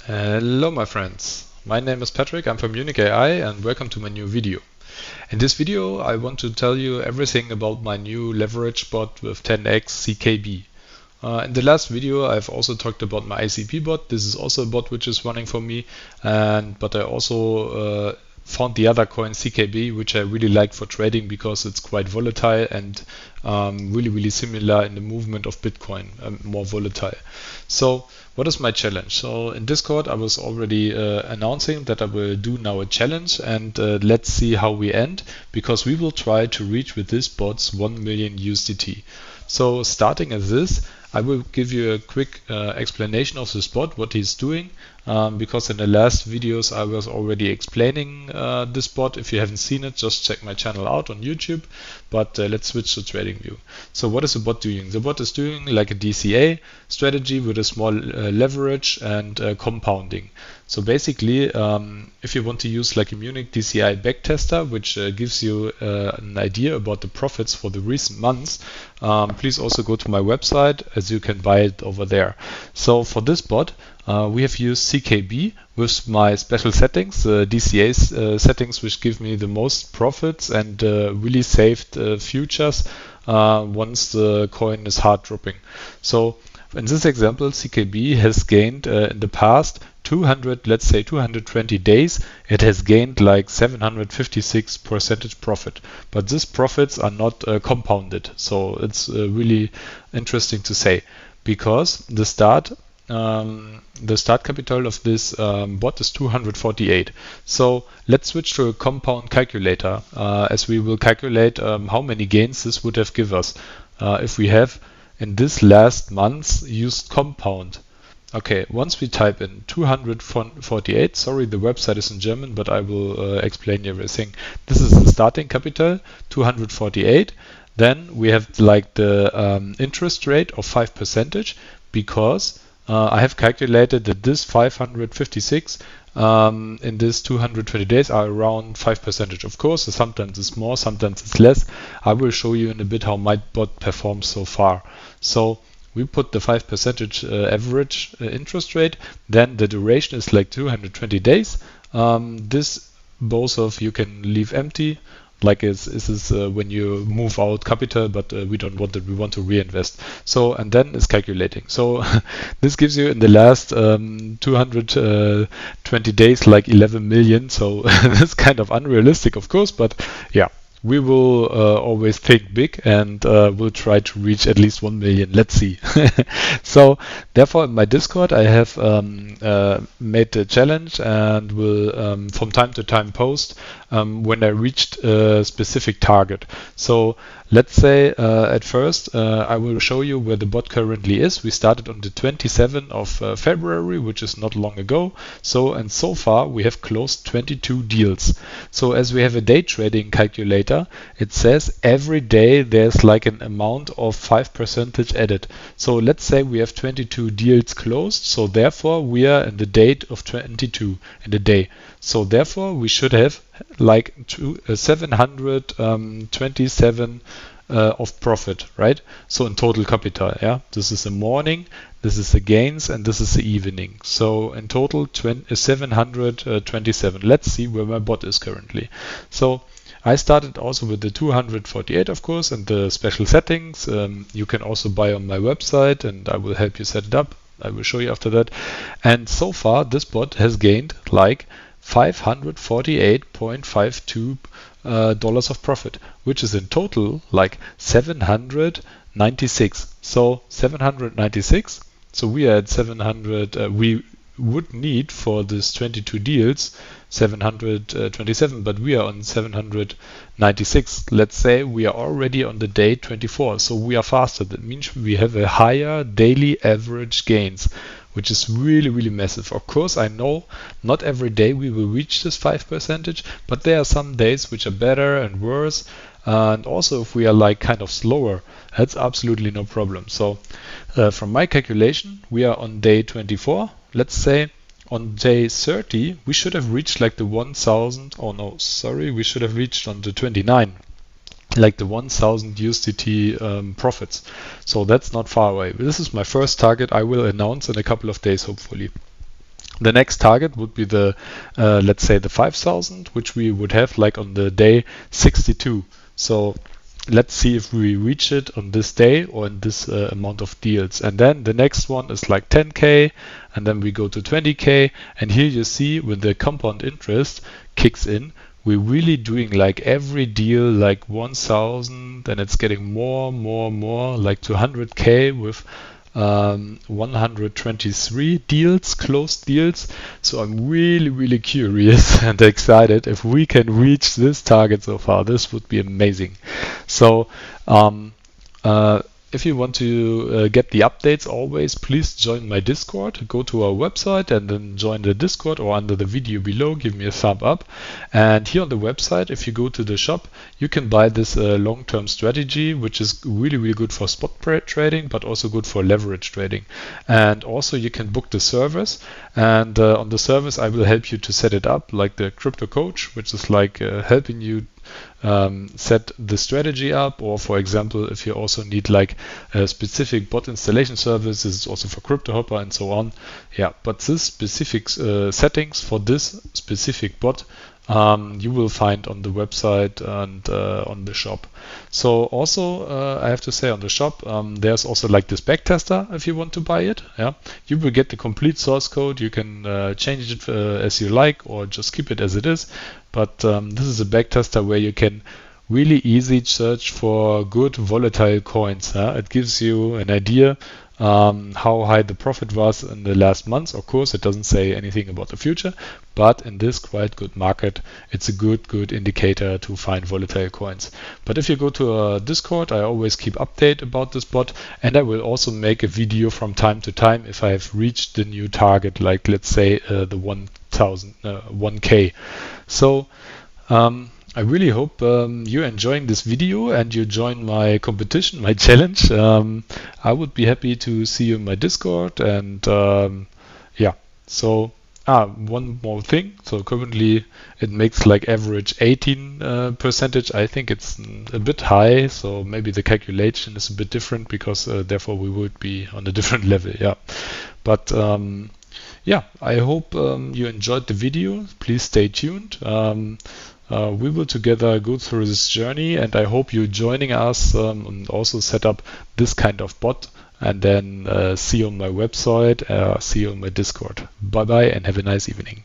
Hello my friends, my name is Patrick, I'm from Munich-Ai and welcome to my new video. In this video I want to tell you everything about my new leverage bot with 10x CKB. In the last video I've also talked about my ICP bot. This is also a bot which is running for me, but I also found the other coin CKB, which I really like for trading because it's quite volatile and really similar in the movement of Bitcoin, more volatile. So what is my challenge? So in Discord I was already announcing that I will do now a challenge, and let's see how we end, because we will try to reach with this bots 1 million USDT. So starting as this, I will give you a quick explanation of this bot, what he's doing, because in the last videos I was already explaining this bot. If you haven't seen it, just check my channel out on YouTube. But let's switch to Tradingview. So what is the bot doing? The bot is doing like a DCA strategy with a small leverage and compounding. So basically, if you want to use like a Munich DCI backtester, which gives you an idea about the profits for the recent months, please also go to my website, as you can buy it over there. So for this bot, we have used CKB with my special settings, DCA settings, which give me the most profits and really saved futures once the coin is hard dropping. So in this example, CKB has gained in the past 220 days, it has gained like 756% profit. But these profits are not compounded. So it's really interesting to say, because the start capital of this bot is 248. So let's switch to a compound calculator, as we will calculate how many gains this would have given us if we have in this last month used compound. Okay, once we type in 248, sorry, the website is in German, but I will explain everything. This is the starting capital, 248. Then we have like the interest rate of 5%, because I have calculated that this 556 in this 220 days are around 5%. Of course, sometimes it's more, sometimes it's less. I will show you in a bit how my bot performs so far. So we put the 5% average interest rate, then the duration is like 220 days. This both of you can leave empty, like this is when you move out capital, but we don't want it, we want to reinvest. So, and then it's calculating. So this gives you in the last 220 days like 11 million. So that's kind of unrealistic, of course, but yeah. We will always think big, and we'll try to reach at least 1 million. Let's see. So therefore in my Discord I have made a challenge, and will from time to time post when I reached a specific target. So let's say at first I will show you where the bot currently is. We started on the 27th of February, which is not long ago. And so far we have closed 22 deals. So as we have a day trading calculator, it says every day there's like an amount of 5% added. So let's say we have 22 deals closed. So therefore we are in the date of 22 in the day. So therefore we should have like 727 of profit, right? So in total capital, yeah. This is the morning, this is the gains, and this is the evening. So in total 727. Let's see where my bot is currently. So I started also with the 248, of course, and the special settings. You can also buy on my website, and I will help you set it up. I will show you after that. And so far, this bot has gained like $548.52 of profit, which is in total like 796. So 796. So we are at 700. We would need for this 22 deals 727, but we are on 796. Let's say we are already on the day 24, so we are faster. That means we have a higher daily average gains, which is really massive. Of course, I know not every day we will reach this 5%, but there are some days which are better and worse. And also if we are like kind of slower, that's absolutely no problem. So from my calculation, we are on day 24. Let's say on day 30, we should have reached like the 1000. Oh no, sorry, we should have reached on the 29. like the 1000 USDT profits. So that's not far away. This is my first target I will announce in a couple of days, hopefully. The next target would be the, let's say the 5,000, which we would have like on the day 62. So let's see if we reach it on this day or in this amount of deals. And then the next one is like 10K, and then we go to 20K. And here you see when the compound interest kicks in, we're really doing like every deal like 1,000, and it's getting more, like to 100K with 123 deals, closed deals. So I'm really curious and excited if we can reach this target so far. This would be amazing. So if you want to get the updates always, please join my Discord. Go to our website and then join the Discord, or under the video below, give me a thumb up. And here on the website, if you go to the shop, you can buy this long-term strategy, which is really good for spot trading, but also good for leverage trading. And also you can book the service, and on the service I will help you to set it up, like the crypto coach, which is like helping you set the strategy up. Or for example, if you also need like a specific bot installation service, this is also for CryptoHopper and so on. Yeah, but this specific settings for this specific bot you will find on the website and on the shop. So also I have to say, on the shop there's also like this backtester if you want to buy it. Yeah, you will get the complete source code. You can change it as you like, or just keep it as it is. But this is a backtester where you can really easy search for good volatile coins. It gives you an idea how high the profit was in the last months. Of course, it doesn't say anything about the future, but in this quite good market, it's a good indicator to find volatile coins. But if you go to a Discord, I always keep update about this bot, and I will also make a video from time to time if I have reached the new target, like let's say the 1K. So I really hope you're enjoying this video and you join my competition, my challenge. I would be happy to see you in my Discord. And yeah, so one more thing. So currently it makes like average 18%. I think it's a bit high, so maybe the calculation is a bit different, because therefore we would be on a different level. Yeah, but yeah, I hope you enjoyed the video. Please stay tuned. We will together go through this journey, and I hope you're joining us and also set up this kind of bot. And then see you on my website, see you on my Discord. Bye bye, and have a nice evening.